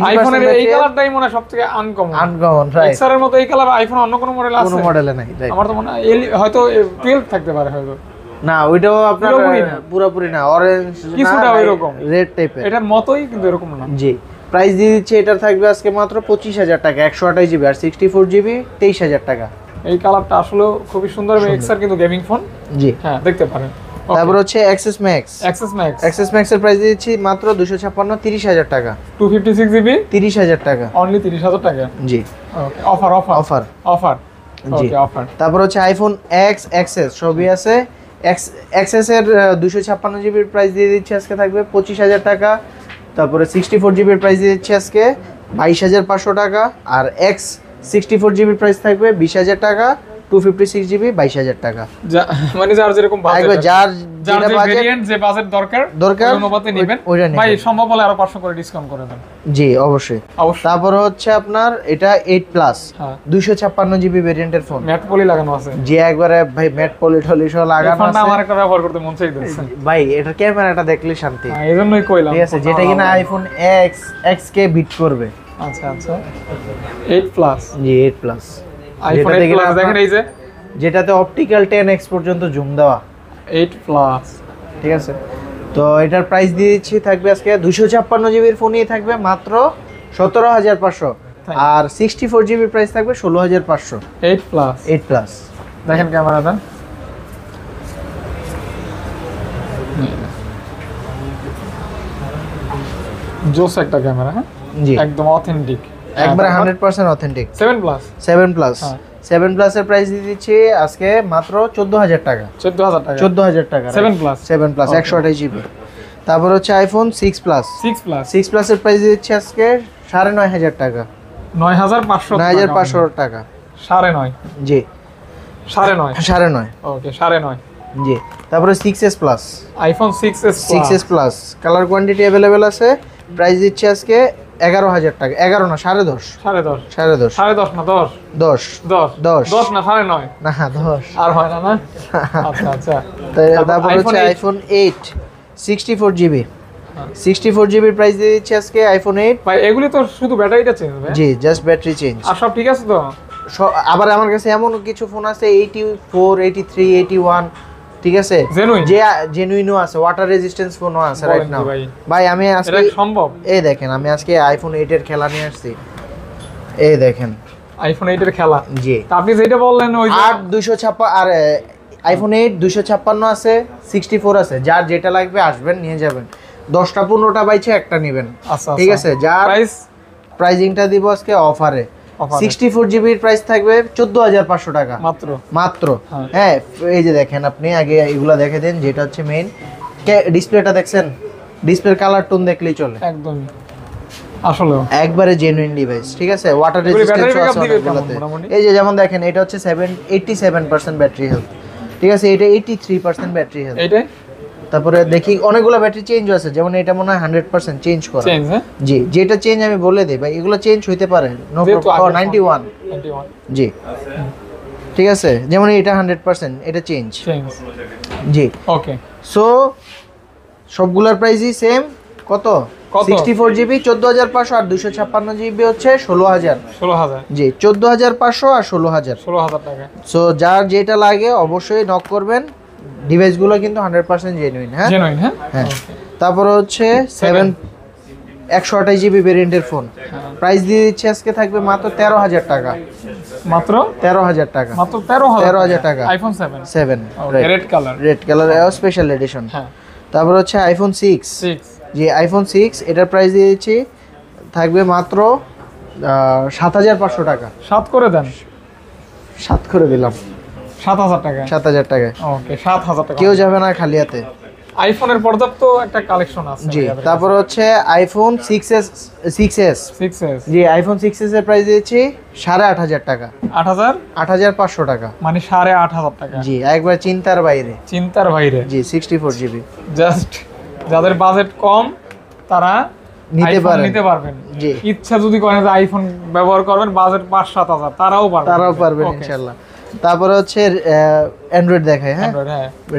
আইফোনের এই কালারটাই মনে হয় সবথেকে আনকমন রাইট। XR এর মতো এই কালার আইফোন অন্য কোনো মডেল আছে? কোনো মডেলে নাই রাইট। আমার তো মনে হয় হয়তো 12 থাকতে পারে হয়তো। না ওইটাও আপনার পুরোপুরি না, অরেঞ্জ কিছুটা ওইরকম রেড টাইপের, এটার মতোই কিন্তু এরকম না। জি প্রাইস দিয়ে দিচ্ছে এটার থাকবে আজকে মাত্র 25,000 টাকা 128GB, আর 64GB 23,000 টাকা। এই কালারটা আসলে খুবই সুন্দর। XR কিন্তু গেমিং ফোন। জি হ্যাঁ দেখতে পারেন। তারপর হচ্ছে এক্সেস ম্যাক্স। এক্সেস ম্যাক্স এর প্রাইস দিচ্ছি মাত্র 256 30,000 টাকা। 256 জিবি 30,000 টাকা, অনলি 30,000 টাকা। জি ওকে, অফার অফার অফার অফার, জি ওকে অফার। তারপর হচ্ছে আইফোন এক্স এক্সএস সবই আছে। এক্সএস এর 256 জিবির প্রাইস দিয়ে দিচ্ছি আজকে থাকবে 25,000 টাকা। তারপরে 64 জিবির প্রাইস দিয়ে দিচ্ছি আজকে 22,500 টাকা। আর এক্স 64 জিবির প্রাইস থাকবে 20,000 টাকা। 256 জিবি 22,000 টাকা। মানে যার যেরকম বাজেট, যার যেটা যেটা বাজেট, ভেরিয়েন্ট যে বাজেট দরকার ওই অনুপাতে নেবেন ভাই। সম্ভব হলে আরো 500 করে ডিসকাউন্ট করে দেন। জি অবশ্যই অবশ্যই। তারপর হচ্ছে আপনার এটা 8 প্লাস 256 জিবি ভেরিয়েন্টের ফোন, ম্যাট পলি লাগানো আছে। যে একবারে ভাই ম্যাট পলি টলি সহ লাগানো ফোনটা আছে। আমার একটা ব্যবহার করতে মন চাইতেছে ভাই এটা ক্যামেরাটা দেখলে শান্তি, এইজন্যই কইলাম। ঠিক আছে, যেটা কিনা আইফোন এক্স এক্স কে বিট করবে। আচ্ছা আচ্ছা, 8 প্লাস, জি 8 প্লাস আইফোন 8 প্লাস দেখেন এই যে, যেটাতে অপটিক্যাল 10x পর্যন্ত জুম দেওয়া। 8 প্লাস, ঠিক আছে। তো এটার প্রাইস দিয়ে দিচ্ছি থাকবে আজকে 256 জিবির ফোনই থাকবে মাত্র 17,500। আর 64 জিবির প্রাইস থাকবে 16,500। 8 প্লাস, 8 প্লাস দেখেন ক্যামেরাটা, জোস একটা ক্যামেরা। হ্যাঁ জি একদম অথেন্টিক, একবারে 100% অথেন্টিক। 7 প্লাস, 7 প্লাস 7 প্লাসের প্রাইস দিয়ে দিচ্ছি আজকে মাত্র 14,000 টাকা। 14,000 টাকা, 14,000 টাকা 7 প্লাস, 7 প্লাস 128 জিবি। তারপর হচ্ছে আইফোন 6 প্লাস। 6 প্লাস, 6 প্লাসের প্রাইস দিয়ে দিচ্ছি আজকে 9,500 টাকা। 9,500 9,500 টাকা, 9.5, জি 9.5, 9.5, ওকে 9.5। জি তারপরে 6s plus, iPhone 6s 6s plus colour quantity available আছে। প্রাইস দিচ্ছি আজকে 11,000 টাকা। 11 না 10.5, 10.5, 10.5, 10.5 না 10, 10 10 10 10 না 9.5, না 10 আর হয় না না। আচ্ছা আচ্ছা, তারপর হচ্ছে আইফোন 8 64 জিবি। 64 জিবির প্রাইস দিয়ে দিচ্ছি আজকে আইফোন 8। ভাই এগুলি তো শুধু ব্যাটারিটা চেঞ্জ হবে, জি জাস্ট ব্যাটারি চেঞ্জ, আর সব ঠিক আছে তো। আবার আমার কাছে এমন কিছু ফোন আছে 84 83 81, ঠিক আছে, Genuine? যে জেনুইনও আছে, ওয়াটার রেজিস্ট্যান্স ফোনও আছে রাইট নাও। ভাই আমি আজকে এটা সম্ভব? এই দেখেন আমি আজকে আইফোন 8 এর খেলা নিয়ে আসছি, এই দেখেন আইফোন 8 এর খেলা। জি তা আপনি যেটা বললেন ওই 8 256 আর আইফোন 8 256 আছে, 64 আছে, যার যেটা লাগবে আসবেন নিয়ে যাবেন। 10টা 15টা বাইছে একটা নেবেন। আচ্ছা ঠিক আছে, যার প্রাইস প্রাইজিংটা দিব আজকে অফারে। 64 জিবির প্রাইস থাকবে 14,500 টাকা মাত্র মাত্র। হ্যাঁ এই যে দেখেন আপনি আগে এগুলা দেখে দেন, যেটা হচ্ছে মেইন ডিসপ্লেটা দেখছেন, ডিসপ্লের কালার টোন দেখলেই চলে, একদম আসলে একবারে জেনুইন ডিভাইস। ঠিক আছে, ওয়াটার রেজিস্ট্যান্স আছে অনেকগুলোতে। এই যে যেমন দেখেন এটা হচ্ছে 87% ব্যাটারি হেলথ, ঠিক আছে, এটা 83% ব্যাটারি হেলথ। এইটাই তারপরে দেখি অনেকগুলো ব্যাটারি চেঞ্জ আছে, যেমন এটা মনে হয় 100% চেঞ্জ করা। চেঞ্জ, হ্যাঁ জি যেটা চেঞ্জ আমি বলে দেই ভাই, এগুলো চেঞ্জ হইতে পারে, নো প্রবলেম। 91 জি ঠিক আছে, যেমন এটা 100% এটা চেঞ্জ জি। ওকে, সো সবগুলোর প্রাইসই সেম। কত? 64 জিবি 14,500 আর 256 জিবি হচ্ছে 16,000। 16,000 জি 14,500 আর 16,000 টাকা। সো যার যেটা লাগে অবশ্যই নক করবেন। ডিভাইসগুলো কিন্তু 100% জেনুইন। হ্যাঁ জেনুইন, হ্যাঁ হ্যাঁ। তারপর হচ্ছে 128 জিবি ভেরিয়েন্টের ফোন, প্রাইস দিয়ে দিচ্ছে আজকে থাকবে মাত্র 13,000 টাকা। মাত্র 13,000 টাকা, মাত্র 13,000 টাকা। IPhone 7 red colour special edition. হ্যাঁ। তারপর হচ্ছে আইফোন 6 জি আইফোন 6 এটার প্রাইস দিয়ে দিচ্ছি থাকবে মাত্র 7,500 টাকা। 7 করে দেন, 7 করে দিলাম, 7,000 টাকা। 7,000 টাকা। ওকে 7,000 টাকা, কেউ যাবে না খালি হাতে। আইফোনের পর্যাপ্ত একটা কালেকশন আছে। জি তারপর হচ্ছে আইফোন 6s জি আইফোন 6s এর প্রাইস দিয়েছি 8,500 টাকা। 8,500 টাকা, মানে 8,500 টাকা। জি একবার চিন্তার বাইরে, চিন্তার বাইরে। জি 64 জিবি। জাস্ট যাদের বাজেট কম তারা নিতে পারবেন। জি ইচ্ছা যদি করেন যে আইফোন ব্যবহার করবেন, বাজেট 5-7 হাজার, তারাও পারবেন ইনশাআল্লাহ। তারপরে হচ্ছে অ্যান্ড্রয়েড দেখায়। হ্যাঁ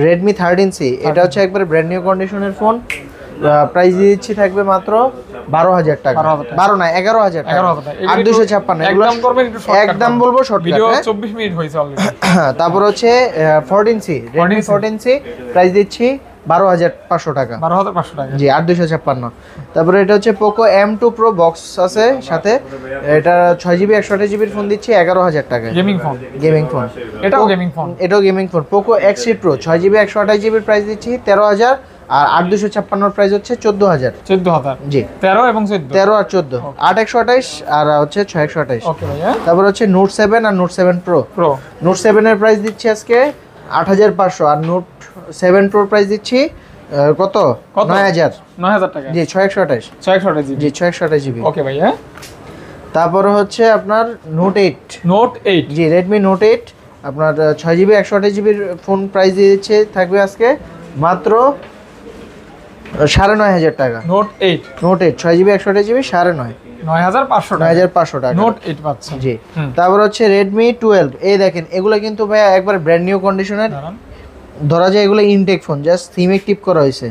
Redmi 13C, এটা হচ্ছে একবার ব্র্যান্ড নিউ কন্ডিশনের ফোন। প্রাইস দিচ্ছি থাকবে মাত্র 12,000 টাকা। 12 না 11,000 টাকা। 8,256 একদম করবেন একটু শর্টকাট, একদম বলবো শর্টকাট। ভিডিও 24 মিনিট হইছে অলরেডি। তারপর হচ্ছে 14C Redmi 14C প্রাইস দিচ্ছি 12,500 টাকা। 12,500 টাকা জি 8,256। তারপরে এটা হচ্ছে পোকো M2 Pro বক্স আছে সাথে, এটা 6GB 128GB ফোন দিচ্ছি 11,000 টাকায়। গেমিং ফোন, এটাও গেমিং ফোন, এটাও gaming phone. Poco X3 Pro 6GB 128GB price দিচ্ছি 13,000, আর 8,256 প্রাইস হচ্ছে 14,000। 14,000 জি 13 এবং 14, 13 আর 14, 8,128 আর হচ্ছে 6,128। ওকে ভাইয়া। তারপর হচ্ছে নোট 7 আর নোট 7 প্রো। নোট 7 এর প্রাইস দিচ্ছি আজকে 8,500, আর নোট 7 প্রো প্রাইস দিচ্ছি কত 9,000 টাকা। জি 6,128। 628 জিবি। জি 6,128 জিবি। ওকে ভাইয়া। তারপর হচ্ছে আপনার নোট 8। জি রেডমি নোট 8 আপনার 6GB 128GB ফোন প্রাইস দিচ্ছে থাকবে আজকে মাত্র 9,500 টাকা। নোট 8 6GB 128GB 9,500, 9,500 টাকা। 9,500 টাকা নোট 8 পাচ্ছেন। জি। তারপর হচ্ছে রেডমি 12, এই দেখেন এগুলো কিন্তু ভাই একবার ব্র্যান্ড নিউ কন্ডিশনের, ধরা যায় এগুলো ইনটেক ফোন, জাস্ট থিমে টিপ করা হয়েছে,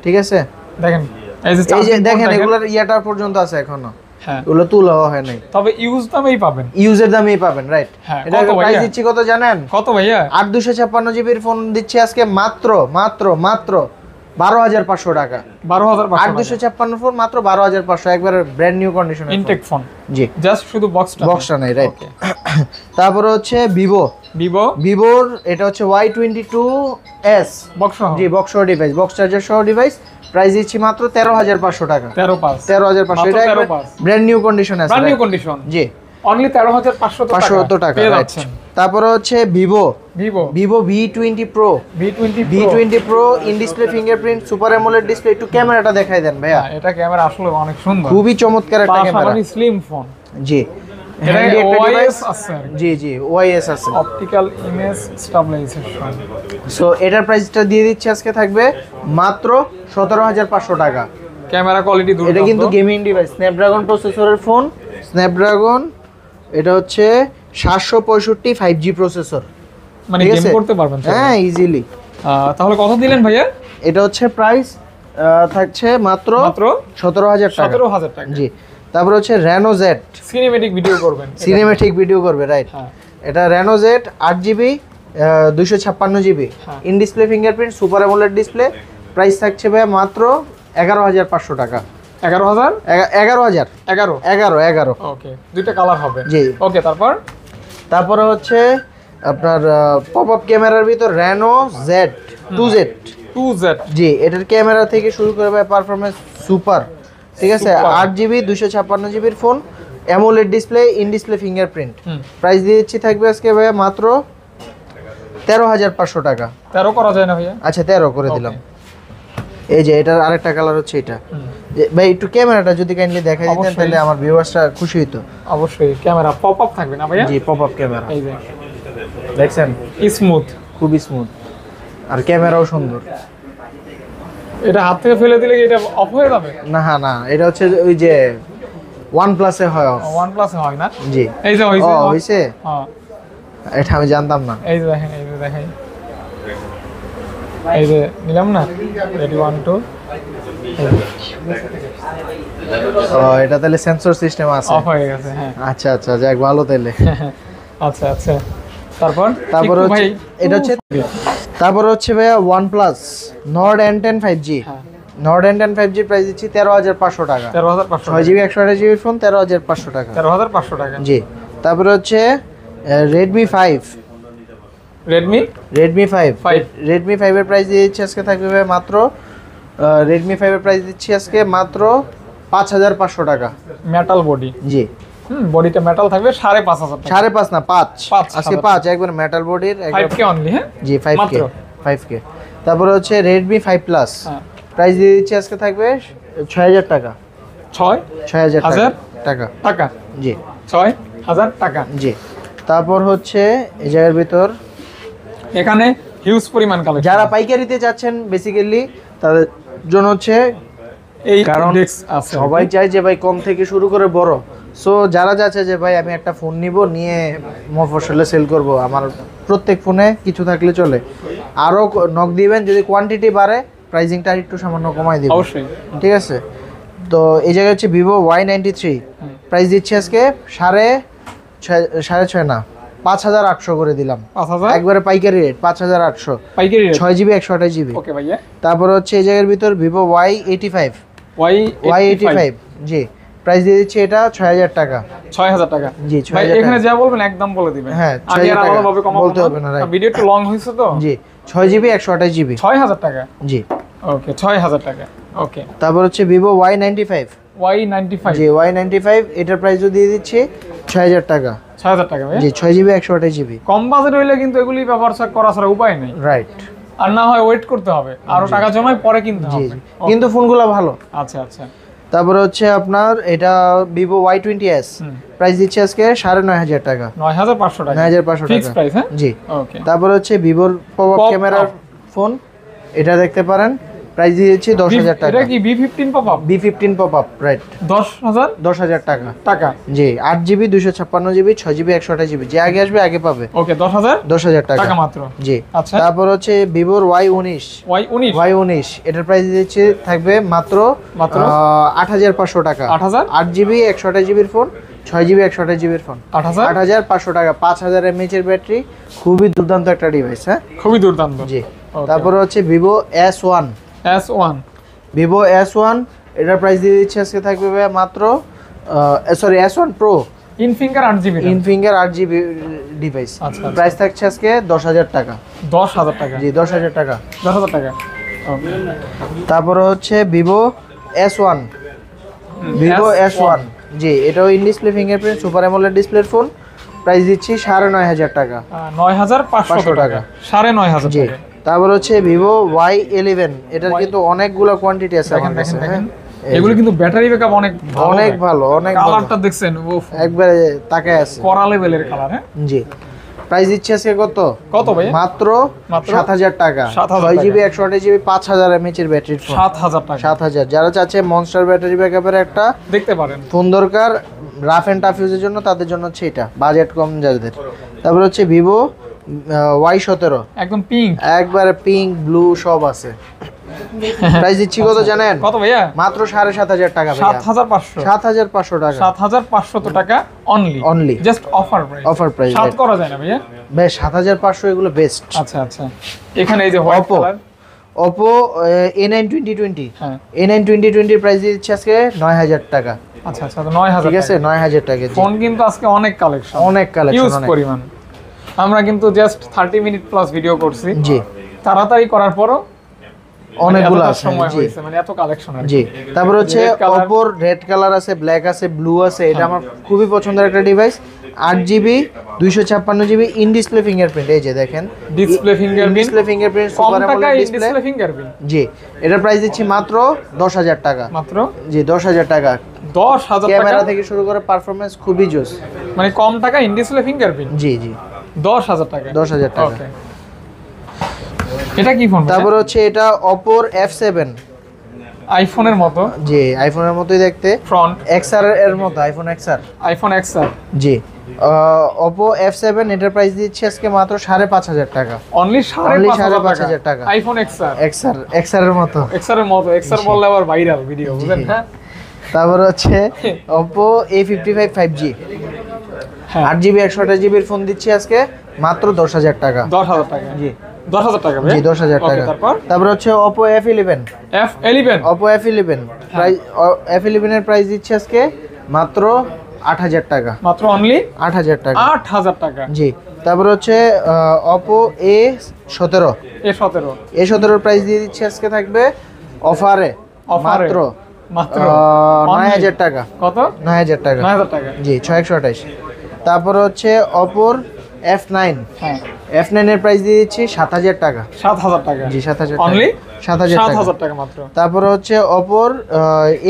ঠিক আছে। দেখেন এই যে দেখেন এগুলোর ইয়াটা পর্যন্ত আছে এখনো, হ্যাঁ এগুলো তোলা হয় নাই, তবে ইউজ দামেই পাবেন, ইউজের দামেই পাবেন, রাইট। হ্যাঁ, এটা কত প্রাইস ভাইয়া? দিচ্ছি কত জানেন? কত ভাইয়া? 8,256GBর ফোন দিচ্ছি আজকে মাত্র 12,500 টাকা। 12,500 8,256 ফোন মাত্র 12,500, একবার brand new condition intact phone. জি জাস্ট শুধু বক্সটা নাই, রাইট। তারপরে হচ্ছে ভিভোর এটা হচ্ছে Y22s বক্স সহ। জি বক্স সহ ডিভাইস, বক্স চার্জার সহ ডিভাইস, প্রাইস দিচ্ছি মাত্র 13,500 টাকা। 13,500, এটা ব্র্যান্ড নিউ কন্ডিশন আছে, ব্র্যান্ড নিউ কন্ডিশন। জি অনলি 13,500 টাকা পেয়ে যাচ্ছেন। তারপরে হচ্ছে Vivo V20 Pro in display fingerprint super AMOLED display. একটু ক্যামেরাটা দেখাই দেন ভাইয়া। এটা ক্যামেরা আসলে অনেক সুন্দর, খুবই চমৎকার একটা ক্যামেরা, স্লিম ফোন। জি এটা হ্যান্ডি একটা OIS ডিভাইস আছে, জি OIS আছে, অপটিক্যাল ইমেজ স্টেবিলাইজেশন। সো এটার প্রাইসটা দিয়ে দিচ্ছি আজকে থাকবে মাত্র 17,500 টাকা। ক্যামেরা কোয়ালিটি দুর্দান্ত। এটা কিন্তু গেমিং ডিভাইস, স্ন্যাপড্রাগন প্রসেসরের ফোন, স্ন্যাপড্রাগন এটা হচ্ছে 765 5G প্রসেসর, মানে গেম করতে পারবেন হ্যাঁ ইজিলি। তাহলে কত দিলেন ভাইয়া? এটা হচ্ছে প্রাইস থাকছে মাত্র 17,000 টাকা। 17,000 টাকা জি। তারপর হচ্ছে Reno Z, সিনেমেটিক ভিডিও করবেন, রাইট। এটা Reno Z 8GB 256GB in display fingerprint super AMOLED display, price থাকছে ভাই মাত্র 11,500 টাকা। 11,000 ওকে, দুইটা কালার হবে। জি ওকে, তারপরে হচ্ছে আপনার পপ আপ ক্যামেরার ভিতর Reno Z 2Z। জি এটার ক্যামেরা থেকে শুরু করে ভাই পারফরম্যান্স সুপার, ঠিক আছে। 8GB 256GBর phone, AMOLED display, in display fingerprint, price দিচ্ছি থাকবে আজকে ভাইয়া মাত্র 13,500 টাকা। 13 করা যায় না ভাইয়া? আচ্ছা 13 করে দিলাম। এই যে এটার আরেকটা কালার হচ্ছে এটা। ভাই একটু ক্যামেরাটা যদি কাইন্ডলি দেখাই দিতেন তাহলে আমার ভিউয়ার্সরা খুশি হতো। অবশ্যই ক্যামেরা পপ আপ থাকবে না ভাইয়া? জি পপ আপ ক্যামেরা, এই যে দেখছেন স্মুথ, খুবই স্মুথ, আর ক্যামেরাও সুন্দর। এটা হাত থেকে ফেলে দিলে কি এটা অফ হয়ে যাবে? না এটা হচ্ছে ওই যে OnePlus এ হয় অফ, OnePlus এ হয় না। জি এই যে হইছে, হ্যাঁ এটা আমি জানতাম না। এই যে দেখেন, এই যে নিলাম না, রেডি 1 2। এটা তাহলে সেন্সর সিস্টেম আছে, অফ হয়ে গেছে। হ্যাঁ আচ্ছা যাক ভালো তাহলে। আচ্ছা তারপর হচ্ছে এটা হচ্ছে, তারপর হচ্ছে ভাইয়া OnePlus Nord N10 5G। Nord N10 5G price দিচ্ছি 13,500 টাকা। 13,500, 6GB 128GB ফোন 13,500 টাকা। 13,500 টাকা। জি। তারপর হচ্ছে Redmi 5 এর প্রাইস দিচ্ছি আজকে থাকবে ভাই মাত্র Redmi 5 এর প্রাইস দিচ্ছি আজকে মাত্র 5,500 টাকা। মেটাল বডি, জি বডিটা মেটাল থাকবে 5,500 টাকা। 5.5 না 5 আজকে 5 একবার মেটাল বডির 5K অনলি। হ্যাঁ জি 5K। তারপরে হচ্ছে Redmi 5 Plus প্রাইস দিয়ে দিচ্ছি আজকে থাকবে 6,000 টাকা। 6,000 টাকা জি 6,000 টাকা। জি। তারপর হচ্ছে এই জায়গার ভিতর এখানে হিউজ পরিমাণ কালেকশন, যারা পাইকারিতে যাচ্ছেন বেসিক্যালি তাদের জন্য হচ্ছে এই কারণ আছে। সবাই চায় যে ভাই কম থেকে শুরু করে বড়, সো যারা যাচ্ছে যে ভাই আমি একটা ফোন নিব, নিয়ে মফস্বলে সেল করব, আমার প্রত্যেক ফোনে কিছু থাকলে চলে, আরও নক দিবেন, যদি কোয়ান্টিটি বাড়ে প্রাইসিংটা একটু সামান্য কমাই দিবেন, অবশ্যই, ঠিক আছে। তো এই জায়গায় হচ্ছে Vivo Y93 প্রাইস দিচ্ছি আজকে 6.5 না 5800 করে দিলাম। 5000 একবারে পাইকারি রেট 5800 পাইকারি রেট 6GB 128GB। ওকে ভাইয়া। তারপর হচ্ছে এই জায়গার ভিতর Vivo Y85 Y85 জি, প্রাইস দিয়ে দিচ্ছি এটা 6000 টাকা। 6000 টাকা জি, ভাই 6000 এখানে যা বলবেন একদম বলে দিবেন। হ্যাঁ, আমি আর 6000 টাকা আলাদাভাবে কমাবো বলতে হবে না, রাইট। ভিডিও একটু লং হইছে তো। জি, 6GB 128GB 6000 টাকা। জি, ওকে 6000 টাকা। ওকে তারপর হচ্ছে Vivo Y95 Y95 জি, Y95 এটার প্রাইসও দিয়ে দিচ্ছি 6000 টাকা। 6000 টাকা ভাই। জি, 6GB 128GB কম বাজেট হইলে কিন্তু এগুলি ব্যবহার করা ছাড়া উপায় নেই, রাইট। আর না হয় ওয়েট করতে হবে, আরো টাকা জমায় পরে কিনতে জি, হবে। কিন্তু ফোনগুলো ভালো। আচ্ছা আচ্ছা। তারপরে হচ্ছে আপনার এটা Vivo Y20s প্রাইস দিচ্ছে আজকে 9500 টাকা। 9500 টাকা 9500 ফিক্স টাকা প্রাইস। হ্যাঁ জি। ওকে তারপর হচ্ছে Vivo পপআপ Pop-up ক্যামেরার ফোন, এটা দেখতে পারেন, প্রাইস দিয়েছি 10000 টাকা। এটা কি B15 popup? B15 popup, right. 10000 টাকা টাকা জি, 8GB 256GB 6GB 128GB, যে আগে আসবে আগে পাবে। ওকে 10000 টাকা টাকা মাত্র। জি। আচ্ছা তারপর হচ্ছে Vivo Y19 এটার প্রাইস দিচ্ছে থাকবে মাত্র 8500 টাকা। 8000 8GB 128GB এর ফোন, 6GB 128GB এর ফোন, 8500 টাকা। 5000 mAh এর ব্যাটারি, খুবই দুর্দান্ত একটা ডিভাইস। হ্যাঁ, খুবই দুর্দান্ত। জি। তারপর হচ্ছে Vivo S1 এটার প্রাইস দিয়ে দিচ্ছে আজকে থাকবে মাত্র S1 Pro in finger 8GB ইনফিঙ্গার 8GB device. আচ্ছা, প্রাইস থাকছে আজকে 10000 টাকা। 10000 টাকা। জি, 10000 টাকা। 10000 টাকা। ওকে তারপর হচ্ছে Vivo S1 জি, এটাও in display fingerprint super AMOLED ডিসপ্লের ফোন, প্রাইস দিচ্ছি 9500 টাকা। 9500 টাকা 9500 জি। টাকা। তারপর হচ্ছে Vivo Y11 এটার কিন্তু অনেকগুলো কোয়ান্টিটি আছে আমার কাছে। হ্যাঁ, এগুলো কিন্তু ব্যাটারি ব্যাকআপ অনেক ভালো, অনেক ভালো। কালারটা দেখছেন একবারে তাকায় আছে, কড়া লেভেলের কালার। হ্যাঁ জি। প্রাইস দিচ্ছে আজকে কত ভাই? মাত্র 7000 টাকা। 6GB 128GB 5000 mAh এর ব্যাটারির ফোন, 7000 টাকা। 7000। যারা চাচ্ছে মনস্টার ব্যাটারি ব্যাকআপের একটা দেখতে পারেন ফোন দরকার রাফ এন্ড টাফ ইউজের জন্য, তাদের জন্য হচ্ছে এটা, বাজেট কম যাদের। তারপর হচ্ছে Vivo Y17 একদম পিঙ্ক, একবারে পিঙ্ক ব্লু সব আছে। প্রাইস দিচ্ছি কত জানেন? কত ভাইয়া? মাত্র 7500 টাকা ভাইয়া। 7500 7500 টাকা। 7500 টাকা অনলি জাস্ট অফার প্রাইস। সাত করা যায় না ভাইয়া? বেশ 7500 এগুলো বেস্ট। আচ্ছা আচ্ছা। এখানে এই যে হোয়াইট কালার Oppo A9 2020 হ্যাঁ, A9 2020 প্রাইস দিচ্ছে আজকে 9000 টাকা। আচ্ছা আচ্ছা, 9000 ঠিক আছে, 9000 টাকা। ফোন কিন্তু আজকে অনেক কালেকশন, ইউজ পরিমাণ। আমরা কিন্তু জাস্ট 30 মিনিট প্লাস ভিডিও করছি। জি, তাড়াতাড়ি করার পরও অনেকগুলো আছে। সময় জি, হয়েছে, মানে এত কালেকশন আছে। জি। তারপর হচ্ছে Oppo রেড কালার আছে, ব্ল্যাক আছে, ব্লু আছে। এটা আমার খুবই পছন্দের একটা device. 8GB 256GB in display fingerprint, এই যে দেখেন display fingerprint super AMOLED display. Display fingerprint জি, এটার প্রাইস দিচ্ছি মাত্র 10000 টাকা। মাত্র জি, 10000 টাকা। 10000 টাকা। ক্যামেরা থেকে শুরু করে পারফরম্যান্স খুবই জোস, মানে কম টাকা ইন ডিসপ্লে ফিঙ্গারপ্রিন্ট। জি জি, 10000 টাকা। 10000 টাকা। ওকে, এটা কি ফোন? তারপর হচ্ছে এটা Oppo F7, আইফোনের মতো। জি, আইফোনের মতোই দেখতে, ফ্রন্ট XR এর মতো, আইফোন XR। আইফোন XR জি, Oppo F7 এটার প্রাইস দিচ্ছে আজকে মাত্র 5500 টাকা। অনলি 5500 টাকা। আইফোন XR এর মতো, XR এর মতো। XR বললে আবার ভাইরাল ভিডিও, বুঝেন? হ্যাঁ। তারপর হচ্ছে Oppo A55 5G, হ্যাঁ, 8GB 128GB এর ফোন দিচ্ছি আজকে মাত্র 10000 টাকা। 10000 টাকা। জি, 10000 টাকা ভাই। জি, 10000 টাকা। তারপর হচ্ছে Oppo F11 Oppo F11 price, F11 এর প্রাইস দিচ্ছে আজকে মাত্র 8000 টাকা। মাত্র অনলি 8000 টাকা। 8000 টাকা। জি। তারপর হচ্ছে Oppo A17 A17 এর প্রাইস দিয়ে দিচ্ছে আজকে থাকবে অফারে মাত্র 9000 টাকা। কত? 9000 টাকা। 9000 টাকা। জি, 6128। তারপর হচ্ছে Oppo F9 হ্যাঁ, F9 এর প্রাইস দিয়ে দিচ্ছি 7000 টাকা। 7000 টাকা। জি, 7000 অনলি 7000 টাকা মাত্র। তারপর হচ্ছে Oppo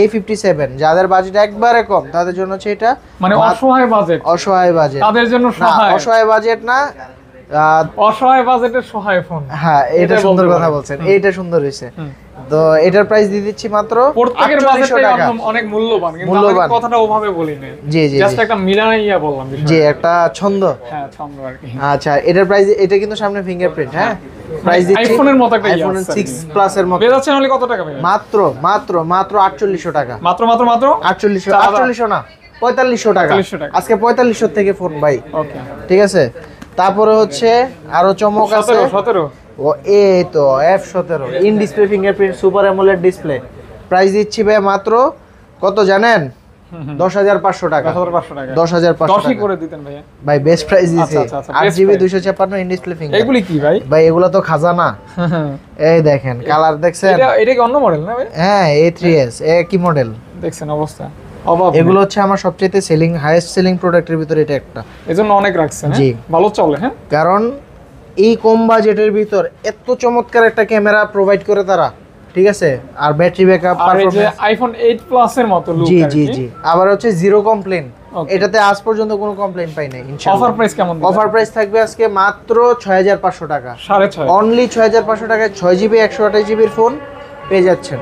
A57, যাদের বাজেট একবারে কম তাদের জন্য হচ্ছে এটা, মানে অসহায় বাজেট, তাদের জন্য অসহায় বাজেট না, অসহায় বাজেটের সহায় ফোন। হ্যাঁ, এটা সুন্দর কথা বলছেন, এটা সুন্দর হয়েছে। তো এটার প্রাইস দিয়ে দিচ্ছি মাত্র প্রত্যেকের বাজেটটাই অনেক মূল্যবান, কিন্তু আমি কথাটা ওভাবে বলি না। জি জি, জাস্ট একটা মিলাইয়া বললাম। জি, একটা ছন্দ। হ্যাঁ, ছন্দ আর কি। আচ্ছা, এটার প্রাইস, এটা কিন্তু সামনে ফিঙ্গারপ্রিন্ট। হ্যাঁ, প্রাইস দিচ্ছি আইফোনের মতো একটা আইফোন 6 প্লাস এর মতো। বেজাচ্ছে নালে কত টাকা ভাই? মাত্র 4800 টাকা। মাত্র 4800 না, 4500 টাকা। 4500 টাকা। আজকে 4500 থেকে ফোন ভাই। ওকে ঠিক আছে, তারপরে হচ্ছে আরো চমক আছে। 17 ও এই তো F17 in display fingerprint super AMOLED display. Price দিচ্ছি ভাই মাত্র কত জানেন? 10500 টাকা। 10500 টাকা 10500 10ই টাকা করে দিতেন ভাইয়া। ভাই বেস্ট প্রাইস দিছি। আচ্ছা, আচ্ছা, 8GB best 256 in display finger. এগুলি কি ভাই? ভাই এগুলো তো খাজানা। এই দেখেন কালার দেখছেন? এটা কি অন্য মডেল না ভাই? হ্যাঁ A3s এ কি মডেল দেখছেন অবস্থা অভাব নেই। এগুলো হচ্ছে আমার সবচেয়ে সেলিং হাইয়েস্ট সেলিং প্রোডাক্টের ভিতরে এটা একটা। এজন্য অনেক রাখছেন। জি। ভালো চলে। হ্যাঁ কারণ এই কম বাজেটের ভিতর এত চমৎকার একটা ক্যামেরা প্রোভাইড করে তারা। ঠিক আছে, আর ব্যাটারি ব্যাকআপ আর এই যে পারফরম্যান্স। আইফোন 8 প্লাস এর মতো লুক। জি জি জি, আবার হচ্ছে জিরো কমপ্লেন। Okay. এটাতে আজ পর্যন্ত কোনো কমপ্লেন পাই নাই ইনশাআল্লাহ। অফার প্রাইস কেমন? অফার প্রাইস থাকবে আজকে মাত্র 6500 টাকা। 6.5 অনলি 6500 টাকায় 6GB 128GB এর ফোন পেয়ে যাচ্ছেন।